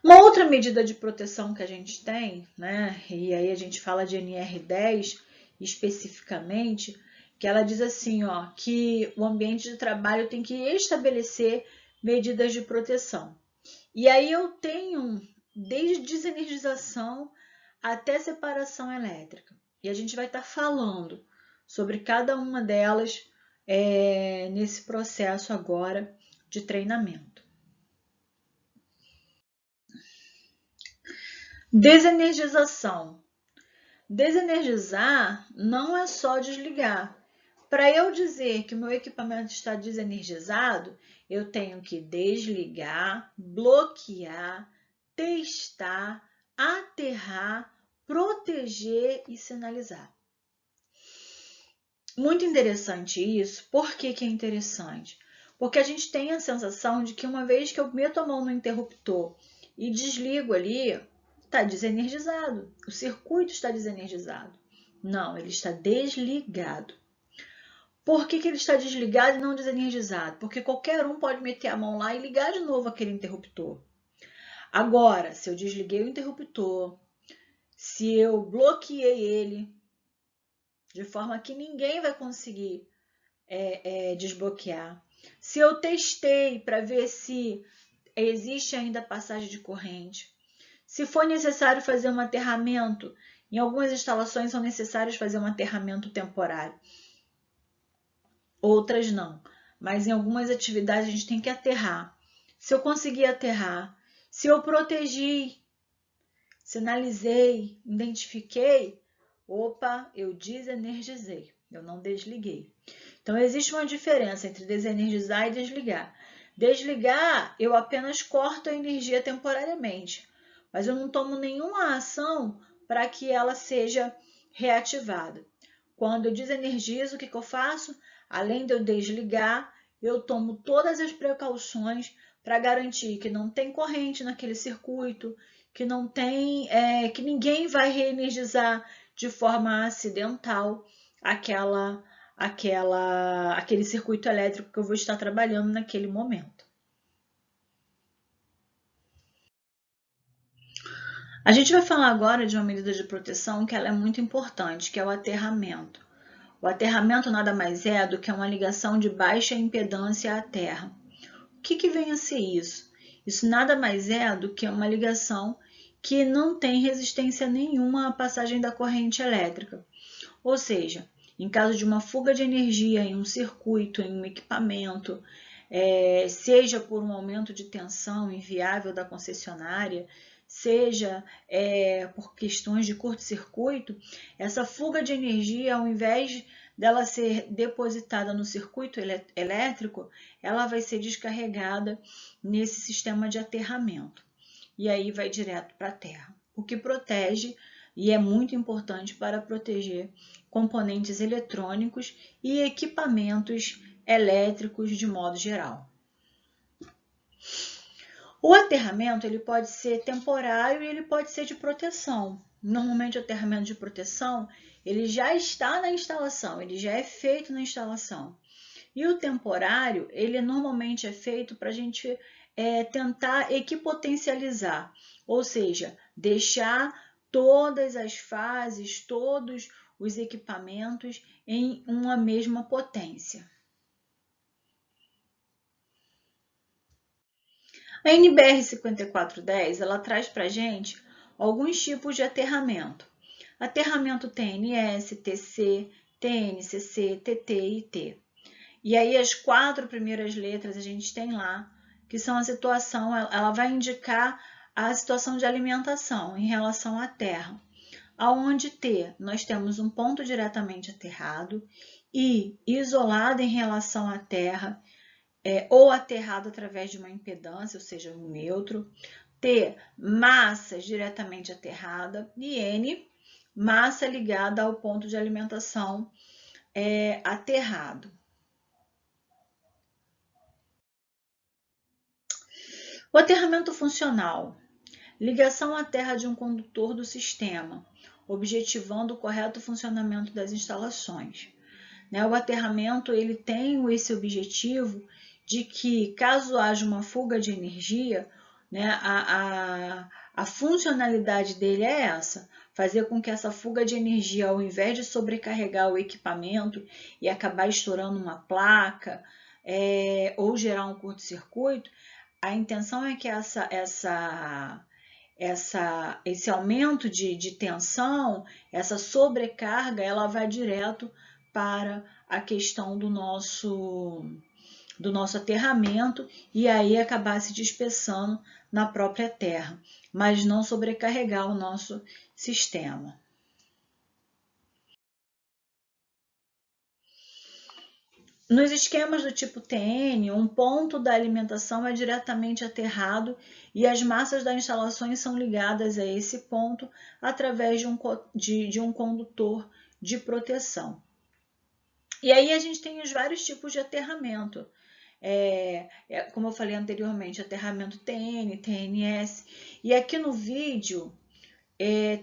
Uma outra medida de proteção que a gente tem, né, e aí a gente fala de NR10 especificamente, que ela diz assim, ó, que o ambiente de trabalho tem que estabelecer medidas de proteção. E aí eu tenho desde desenergização até separação elétrica. E a gente vai estar falando sobre cada uma delas nesse processo agora de treinamento. Desenergização. Desenergizar não é só desligar. Para eu dizer que o meu equipamento está desenergizado, eu tenho que desligar, bloquear, testar, aterrar, proteger e sinalizar. Muito interessante isso. Por que é interessante? Porque a gente tem a sensação de que uma vez que eu meto a mão no interruptor e desligo ali, está desenergizado. O circuito está desenergizado. Não, ele está desligado. Por que ele está desligado e não desenergizado? Porque qualquer um pode meter a mão lá e ligar de novo aquele interruptor. Agora, se eu desliguei o interruptor, se eu bloqueei ele, de forma que ninguém vai conseguir desbloquear, se eu testei para ver se existe ainda passagem de corrente, se for necessário fazer um aterramento, em algumas instalações são necessários fazer um aterramento temporário, outras não, mas em algumas atividades a gente tem que aterrar. Se eu conseguir aterrar, se eu protegi, sinalizei, identifiquei, opa, eu desenergizei, eu não desliguei. Então, existe uma diferença entre desenergizar e desligar. Desligar, eu apenas corto a energia temporariamente, mas eu não tomo nenhuma ação para que ela seja reativada. Quando eu desenergizo, o que eu faço? Além de eu desligar, eu tomo todas as precauções para garantir que não tem corrente naquele circuito, que não tem, que ninguém vai reenergizar de forma acidental aquele circuito elétrico que eu vou estar trabalhando naquele momento. A gente vai falar agora de uma medida de proteção que ela é muito importante, que é o aterramento. O aterramento nada mais é do que uma ligação de baixa impedância à terra. O que vem a ser isso? Isso nada mais é do que uma ligação que não tem resistência nenhuma à passagem da corrente elétrica. Ou seja, em caso de uma fuga de energia em um circuito, em um equipamento, seja por um aumento de tensão inviável da concessionária, seja por questões de curto-circuito, essa fuga de energia, ao invés dela ser depositada no circuito elétrico, ela vai ser descarregada nesse sistema de aterramento. E aí vai direto para a terra, o que protege e é muito importante para proteger componentes eletrônicos e equipamentos elétricos de modo geral. O aterramento ele pode ser temporário e ele pode ser de proteção. Normalmente o aterramento de proteção ele já está na instalação, ele já é feito na instalação. E o temporário ele normalmente é feito para a gente tentar equipotencializar, ou seja, deixar todas as fases, todos os equipamentos em uma mesma potência. A NBR 5410 ela traz para a gente alguns tipos de aterramento. Aterramento TNS, TC, TNCC, TT e T. E aí as 4 primeiras letras a gente tem lá, que são a situação, ela vai indicar a situação de alimentação em relação à terra. Aonde T nós temos um ponto diretamente aterrado, I isolado em relação à terra, ou aterrado através de uma impedância, ou seja, um neutro. T, massa diretamente aterrada. E N, massa ligada ao ponto de alimentação aterrado. O aterramento funcional. Ligação à terra de um condutor do sistema, objetivando o correto funcionamento das instalações. O aterramento ele tem esse objetivo de que, caso haja uma fuga de energia, né? A funcionalidade dele é essa, fazer com que essa fuga de energia, ao invés de sobrecarregar o equipamento e acabar estourando uma placa, ou gerar um curto-circuito, a intenção é que esse aumento de tensão, essa sobrecarga, ela vai direto para a questão do nosso aterramento e aí acabar se dispersando na própria terra, mas não sobrecarregar o nosso sistema. Nos esquemas do tipo TN, um ponto da alimentação é diretamente aterrado e as massas das instalações são ligadas a esse ponto através de um condutor de proteção. E aí a gente tem os vários tipos de aterramento. Como eu falei anteriormente, aterramento TN, TNS. E aqui no vídeo,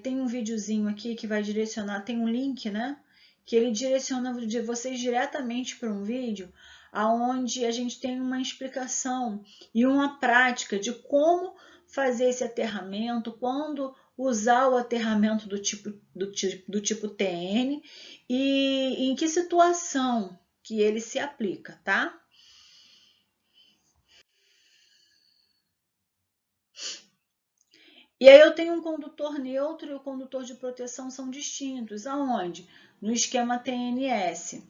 tem um videozinho aqui que vai direcionar, tem um link, né? Que ele direciona vocês diretamente para um vídeo onde a gente tem uma explicação e uma prática de como fazer esse aterramento, quando usar o aterramento do tipo TN e em que situação que ele se aplica, tá? E aí eu tenho um condutor neutro e o condutor de proteção são distintos. Aonde? No esquema TNS.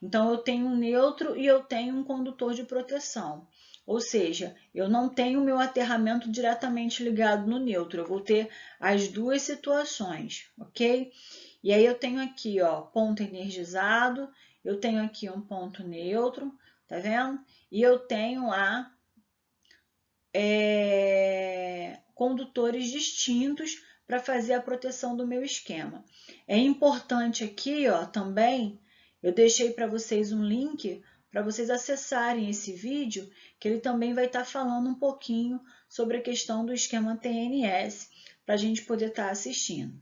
Então eu tenho um neutro e eu tenho um condutor de proteção. Ou seja, eu não tenho meu aterramento diretamente ligado no neutro. Eu vou ter as duas situações, ok? E aí eu tenho aqui, ó, ponto energizado, eu tenho aqui um ponto neutro, tá vendo? E eu tenho lá condutores distintos para fazer a proteção do meu esquema. É importante aqui, ó, também, eu deixei para vocês um link para vocês acessarem esse vídeo, que ele também vai estar falando um pouquinho sobre a questão do esquema TNS, para a gente poder estar assistindo.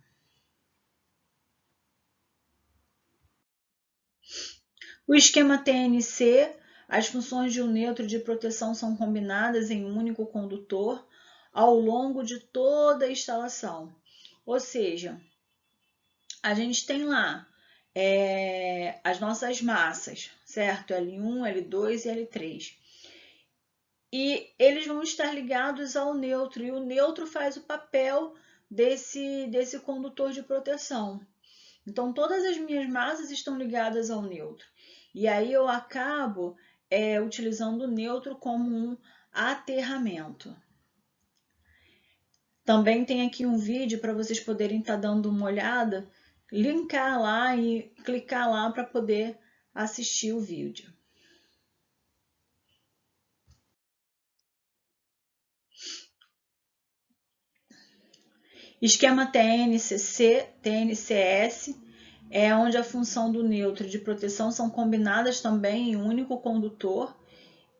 O esquema TNC, as funções de um neutro de proteção são combinadas em um único condutor ao longo de toda a instalação. Ou seja, a gente tem lá as nossas massas, certo? L1, L2 e L3. E eles vão estar ligados ao neutro, e o neutro faz o papel desse condutor de proteção. Então, todas as minhas massas estão ligadas ao neutro. E aí eu acabo utilizando o neutro como um aterramento. Também tem aqui um vídeo para vocês poderem estar dando uma olhada, linkar lá e clicar lá para poder assistir o vídeo. Esquema TNCC, TNCS, é onde a função do neutro de proteção são combinadas também em um único condutor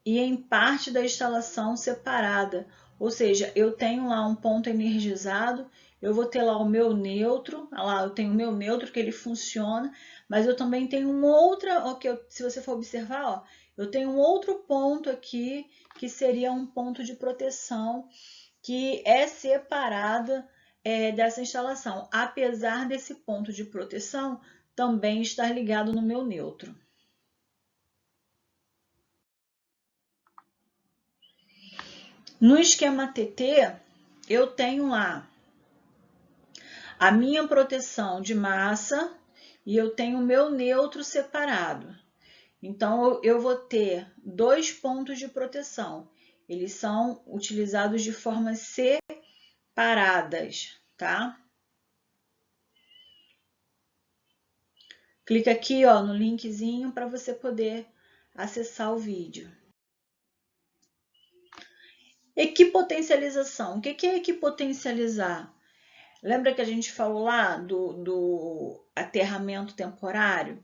e em parte da instalação separada. Ou seja, eu tenho lá um ponto energizado, eu vou ter lá o meu neutro, lá eu tenho o meu neutro que ele funciona, mas eu também tenho um outro, se você for observar, ó, eu tenho um outro ponto aqui que seria um ponto de proteção que é separada dessa instalação, apesar desse ponto de proteção também estar ligado no meu neutro. No esquema TT, eu tenho lá a minha proteção de massa e eu tenho o meu neutro separado. Então, eu vou ter dois pontos de proteção. Eles são utilizados de formas separadas, tá? Clica aqui, ó, no linkzinho para você poder acessar o vídeo. Equipotencialização. O que é equipotencializar? Lembra que a gente falou lá do aterramento temporário?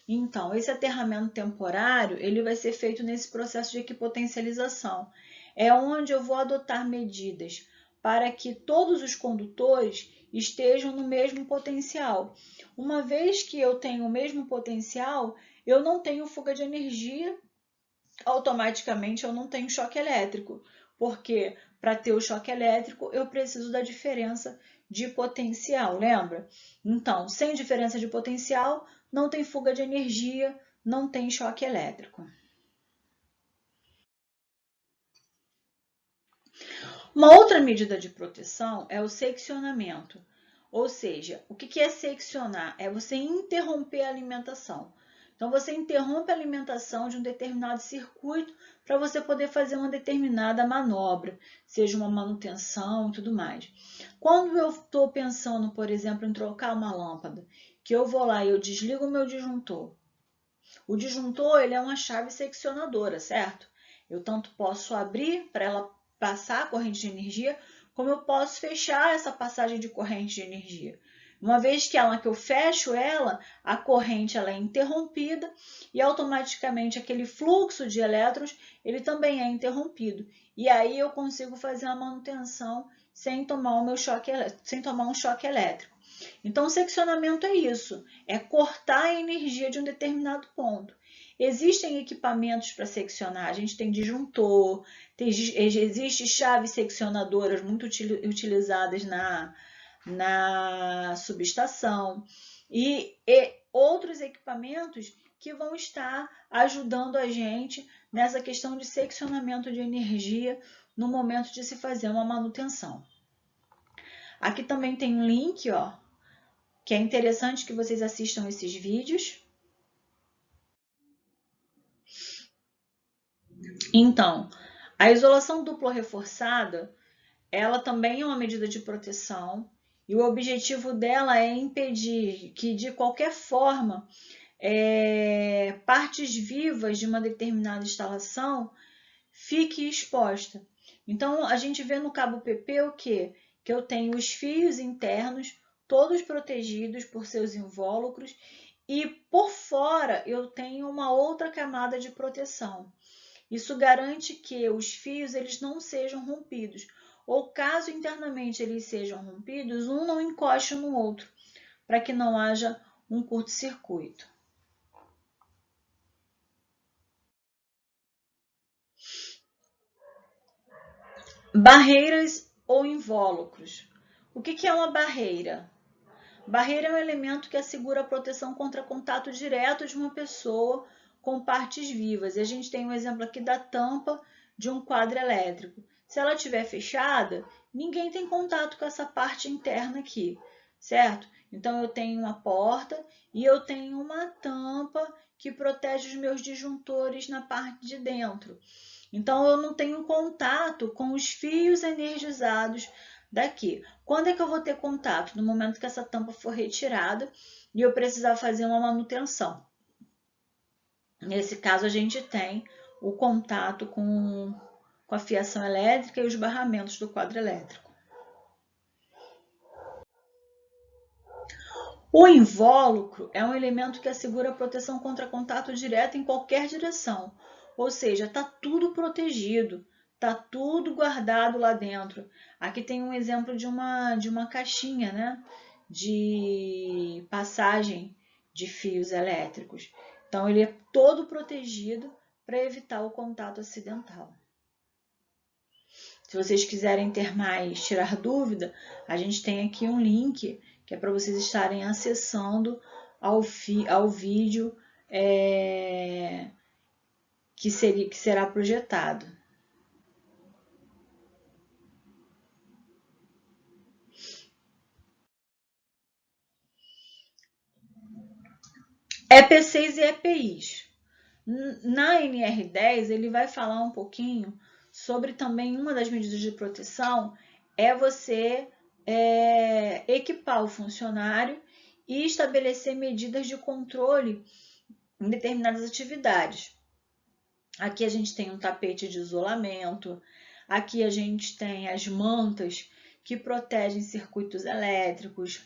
Então, esse aterramento temporário, ele vai ser feito nesse processo de equipotencialização. É onde eu vou adotar medidas para que todos os condutores estejam no mesmo potencial. Uma vez que eu tenho o mesmo potencial, eu não tenho fuga de energia, automaticamente eu não tenho choque elétrico, porque para ter o choque elétrico eu preciso da diferença de potencial, lembra? Então, sem diferença de potencial, não tem fuga de energia, não tem choque elétrico. Uma outra medida de proteção é o seccionamento. Ou seja, o que é seccionar? É você interromper a alimentação. Então, você interrompe a alimentação de um determinado circuito para você poder fazer uma determinada manobra, seja uma manutenção e tudo mais. Quando eu estou pensando, por exemplo, em trocar uma lâmpada, que eu vou lá e eu desligo o meu disjuntor. O disjuntor ele é uma chave seccionadora, certo? Eu tanto posso abrir para ela passar a corrente de energia, como eu posso fechar essa passagem de corrente de energia. Uma vez que eu fecho ela, a corrente ela é interrompida e automaticamente aquele fluxo de elétrons ele também é interrompido. E aí eu consigo fazer a manutenção sem tomar um choque elétrico. Então, o seccionamento é isso, é cortar a energia de um determinado ponto. Existem equipamentos para seccionar, a gente tem disjuntor, existem chaves seccionadoras muito utilizadas na subestação e outros equipamentos que vão estar ajudando a gente nessa questão de seccionamento de energia no momento de se fazer uma manutenção. Aqui também tem um link, ó, que é interessante que vocês assistam esses vídeos. Então, a isolação dupla reforçada, ela também é uma medida de proteção e o objetivo dela é impedir que, de qualquer forma, partes vivas de uma determinada instalação fique exposta. Então, a gente vê no cabo PP o quê? Que eu tenho os fios internos todos protegidos por seus invólucros e por fora eu tenho uma outra camada de proteção. Isso garante que os fios eles não sejam rompidos, ou caso internamente eles sejam rompidos, um não encoste no outro, para que não haja um curto-circuito. Barreiras ou invólucros. O que é uma barreira? Barreira é um elemento que assegura a proteção contra contato direto de uma pessoa com partes vivas. E a gente tem um exemplo aqui da tampa de um quadro elétrico. Se ela estiver fechada, ninguém tem contato com essa parte interna aqui, certo? Então, eu tenho uma porta e eu tenho uma tampa que protege os meus disjuntores na parte de dentro. Então, eu não tenho contato com os fios energizados daqui. Quando é que eu vou ter contato? No momento que essa tampa for retirada e eu precisar fazer uma manutenção. Nesse caso, a gente tem o contato com a fiação elétrica e os barramentos do quadro elétrico. O invólucro é um elemento que assegura a proteção contra contato direto em qualquer direção, ou seja, está tudo protegido, está tudo guardado lá dentro. Aqui tem um exemplo de uma caixinha, né, de passagem de fios elétricos. Então, ele é todo protegido para evitar o contato acidental. Se vocês quiserem ter mais, tirar dúvida, a gente tem aqui um link que é para vocês estarem acessando ao vídeo que será projetado. EP6 e EPIs. Na NR10, ele vai falar um pouquinho sobre também uma das medidas de proteção, é você equipar o funcionário e estabelecer medidas de controle em determinadas atividades. Aqui a gente tem um tapete de isolamento, aqui a gente tem as mantas que protegem circuitos elétricos,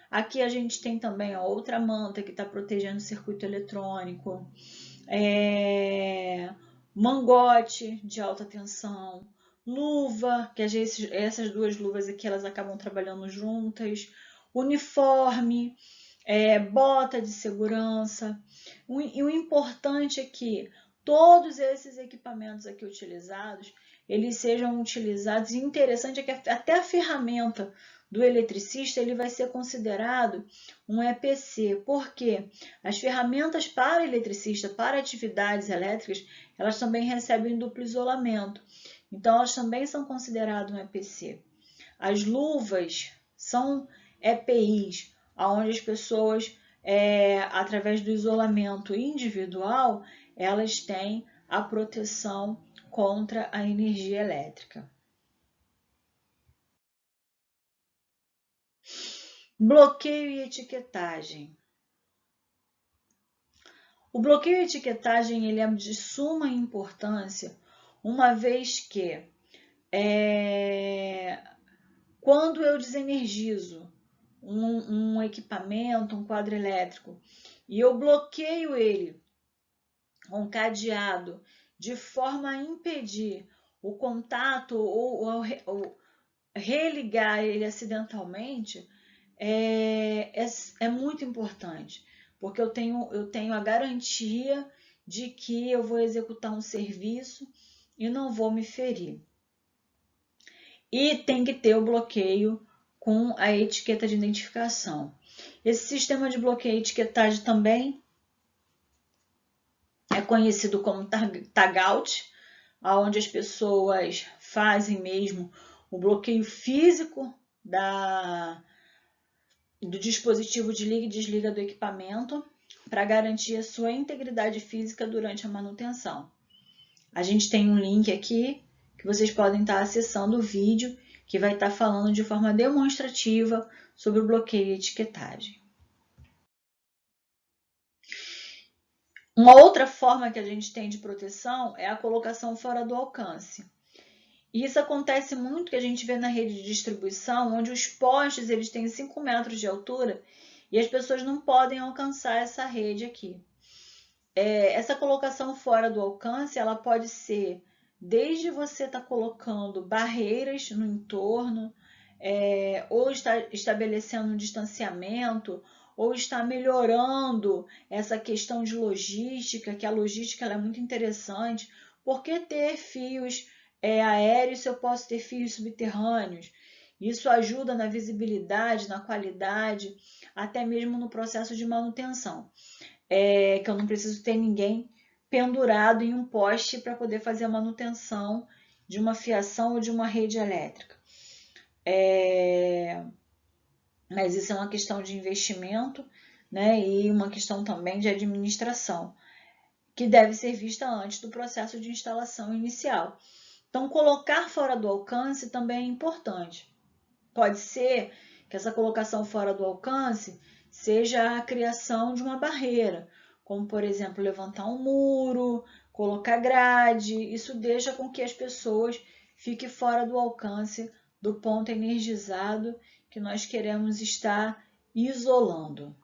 aqui a gente tem também a outra manta que está protegendo o circuito eletrônico, mangote de alta tensão, luva, que essas duas luvas aqui elas acabam trabalhando juntas, uniforme, bota de segurança. E o importante é que todos esses equipamentos aqui utilizados, eles sejam utilizados. E interessante é que até a ferramenta do eletricista ele vai ser considerado um EPC, porque as ferramentas para eletricista, para atividades elétricas, elas também recebem duplo isolamento. Então, elas também são consideradas um EPC. As luvas são EPIs, onde as pessoas, através do isolamento individual, elas têm a proteção contra a energia elétrica. Bloqueio e etiquetagem. O bloqueio e etiquetagem ele é de suma importância, uma vez que quando eu desenergizo um equipamento, um quadro elétrico, e eu bloqueio ele com um cadeado de forma a impedir o contato ou religar ele acidentalmente, é muito importante, porque eu tenho a garantia de que eu vou executar um serviço e não vou me ferir. E tem que ter o bloqueio com a etiqueta de identificação. Esse sistema de bloqueio e etiquetagem também é conhecido como tagout, onde as pessoas fazem mesmo o bloqueio físico do dispositivo de liga e desliga do equipamento para garantir a sua integridade física durante a manutenção. A gente tem um link aqui que vocês podem estar acessando o vídeo que vai estar falando de forma demonstrativa sobre o bloqueio e etiquetagem. Uma outra forma que a gente tem de proteção é a colocação fora do alcance. E isso acontece muito que a gente vê na rede de distribuição, onde os postes eles têm 5 metros de altura e as pessoas não podem alcançar essa rede aqui. Essa colocação fora do alcance, ela pode ser desde você estar colocando barreiras no entorno, ou está estabelecendo um distanciamento, ou está melhorando essa questão de logística, que a logística ela é muito interessante. Por que ter fios aéreos se eu posso ter fios subterrâneos? Isso ajuda na visibilidade, na qualidade, até mesmo no processo de manutenção. Que eu não preciso ter ninguém pendurado em um poste para poder fazer a manutenção de uma fiação ou de uma rede elétrica. Mas isso é uma questão de investimento, né, e uma questão também de administração, que deve ser vista antes do processo de instalação inicial. Então, colocar fora do alcance também é importante. Pode ser que essa colocação fora do alcance seja a criação de uma barreira, como, por exemplo, levantar um muro, colocar grade. Isso deixa com que as pessoas fiquem fora do alcance do ponto energizado que nós queremos estar isolando.